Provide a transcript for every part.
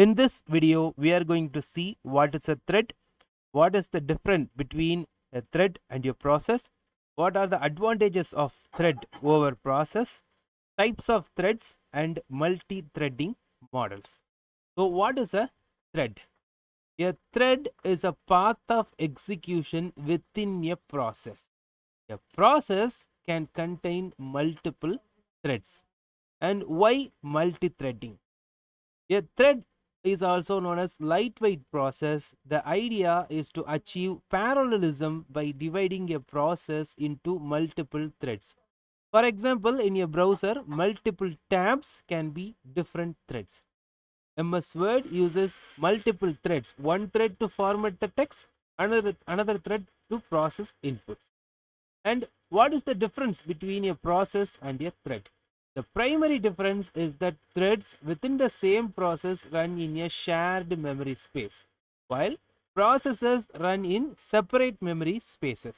In this video, we are going to see what is a thread, what is the difference between a thread and your process, what are the advantages of thread over process, types of threads and multi-threading models. So what is a thread? A thread is a path of execution within a process. A process can contain multiple threads. And why multi-threading? A thread is also known as lightweight process. The idea is to achieve parallelism by dividing a process into multiple threads. For example, in a browser, multiple tabs can be different threads. MS Word uses multiple threads, one thread to format the text, another thread to process inputs. And what is the difference between a process and a thread? The primary difference is that threads within the same process run in a shared memory space, while processes run in separate memory spaces.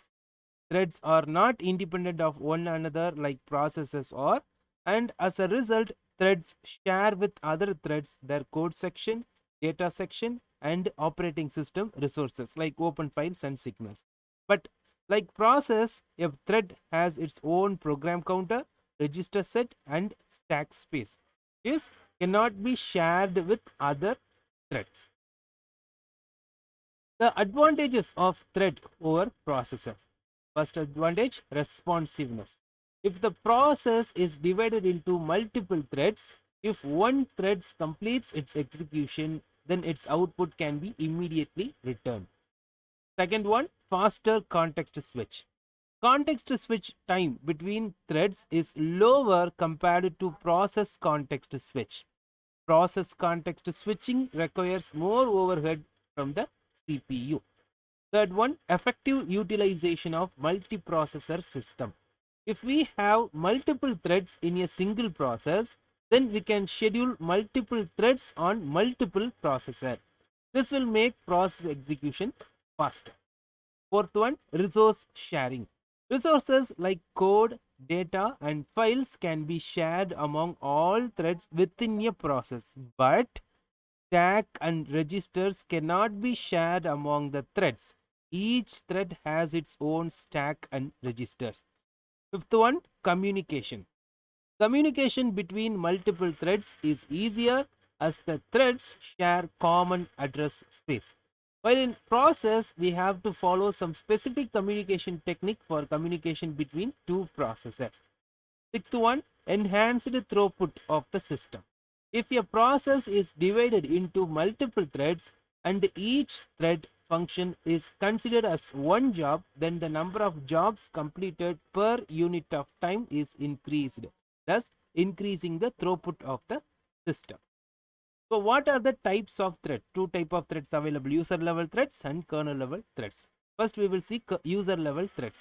Threads are not independent of one another like processes are, and as a result, threads share with other threads their code section, data section, and operating system resources like open files and signals. But like process, a thread has its own program counter, register set, and stack space. This cannot be shared with other threads. The advantages of thread over processes. First advantage, responsiveness. If the process is divided into multiple threads, if one thread completes its execution, then its output can be immediately returned. Second one, faster context switch. Context switch time between threads is lower compared to process context switch. Process context switching requires more overhead from the CPU. Third one, effective utilization of multiprocessor system. If we have multiple threads in a single process, then we can schedule multiple threads on multiple processor. This will make process execution faster. Fourth one, resource sharing. Resources like code, data, and files can be shared among all threads within a process, but stack and registers cannot be shared among the threads. Each thread has its own stack and registers. Fifth one, communication. Communication between multiple threads is easier as the threads share common address space. While in process, we have to follow some specific communication technique for communication between two processes. Sixth one, enhanced throughput of the system. If a process is divided into multiple threads and each thread function is considered as one job, then the number of jobs completed per unit of time is increased, thus increasing the throughput of the system. So what are the types of thread? Two type of threads available, user level threads and kernel level threads. First we will see user level threads.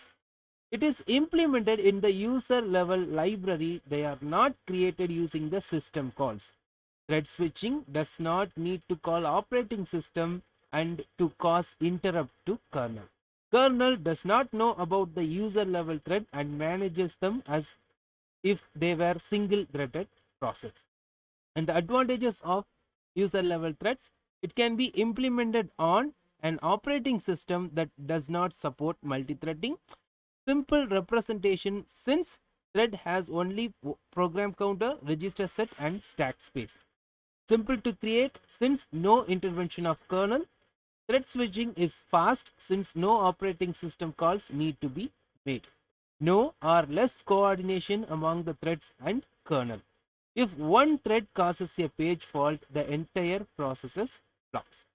It is implemented in the user level library. They are not created using the system calls. Thread switching does not need to call operating system and to cause interrupt to kernel. Kernel does not know about the user level thread and manages them as if they were single threaded process. And the advantages of user level threads, it can be implemented on an operating system that does not support multi-threading. Simple representation since thread has only program counter, register set and stack space. Simple to create since no intervention of kernel. Thread switching is fast since no operating system calls need to be made. No or less coordination among the threads and kernel. If one thread causes a page fault, the entire process blocks.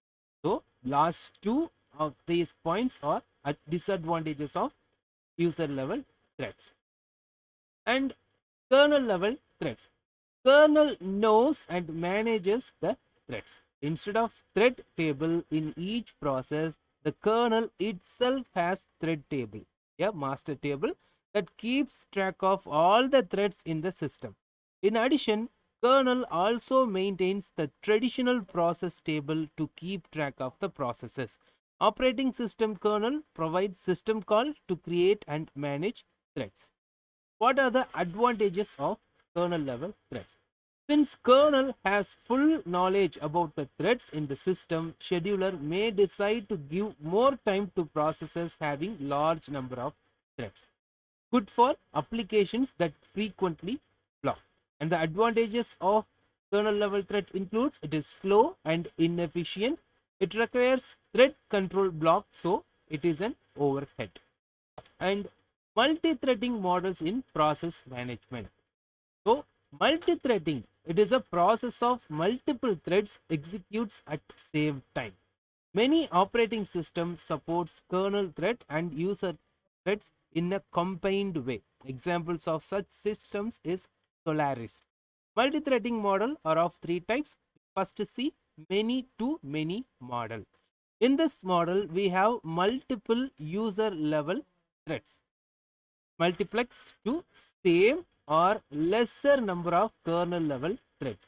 So last two of these points are disadvantages of user level threads. And kernel level threads. Kernel knows and manages the threads. Instead of thread table in each process, the kernel itself has thread table, a master table that keeps track of all the threads in the system. In addition, kernel also maintains the traditional process table to keep track of the processes. Operating system kernel provides system call to create and manage threads. What are the advantages of kernel level threads? Since kernel has full knowledge about the threads in the system, scheduler may decide to give more time to processes having large number of threads. Good for applications that frequently block. And the advantages of kernel level thread includes it is slow and inefficient. It requires thread control block, so it is an overhead. And multi-threading models in process management. So multi-threading, it is a process of multiple threads executes at same time. Many operating systems supports kernel thread and user threads in a combined way. Examples of such systems is Solaris. Multi-threading model are of three types. First see many to many model. In this model, we have multiple user level threads multiplex to same or lesser number of kernel level threads.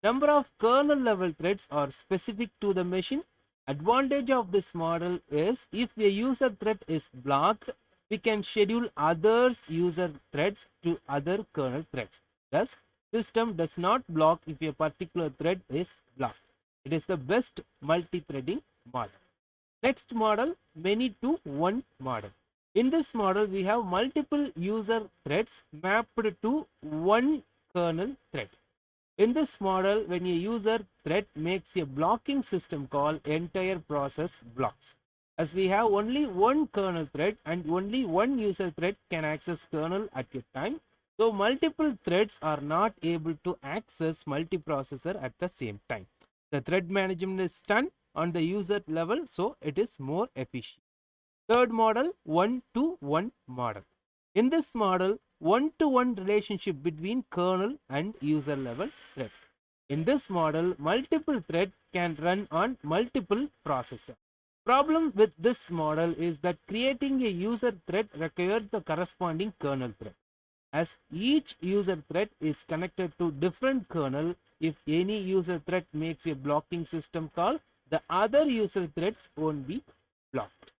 Number of kernel level threads are specific to the machine. Advantage of this model is if a user thread is blocked, we can schedule others user threads to other kernel threads. Thus, system does not block if a particular thread is blocked. It is the best multi-threading model. Next model, many to one model. In this model, we have multiple user threads mapped to one kernel thread. In this model, when a user thread makes a blocking system call, entire process blocks. As we have only one kernel thread and only one user thread can access kernel at a time, so multiple threads are not able to access multiprocessor at the same time. The thread management is done on the user level, so it is more efficient. Third model, one-to-one model. In this model, one-to-one relationship between kernel and user level thread. In this model, multiple thread can run on multiple processors. Problem with this model is that creating a user thread requires the corresponding kernel thread. As each user thread is connected to different kernel, if any user thread makes a blocking system call, the other user threads won't be blocked.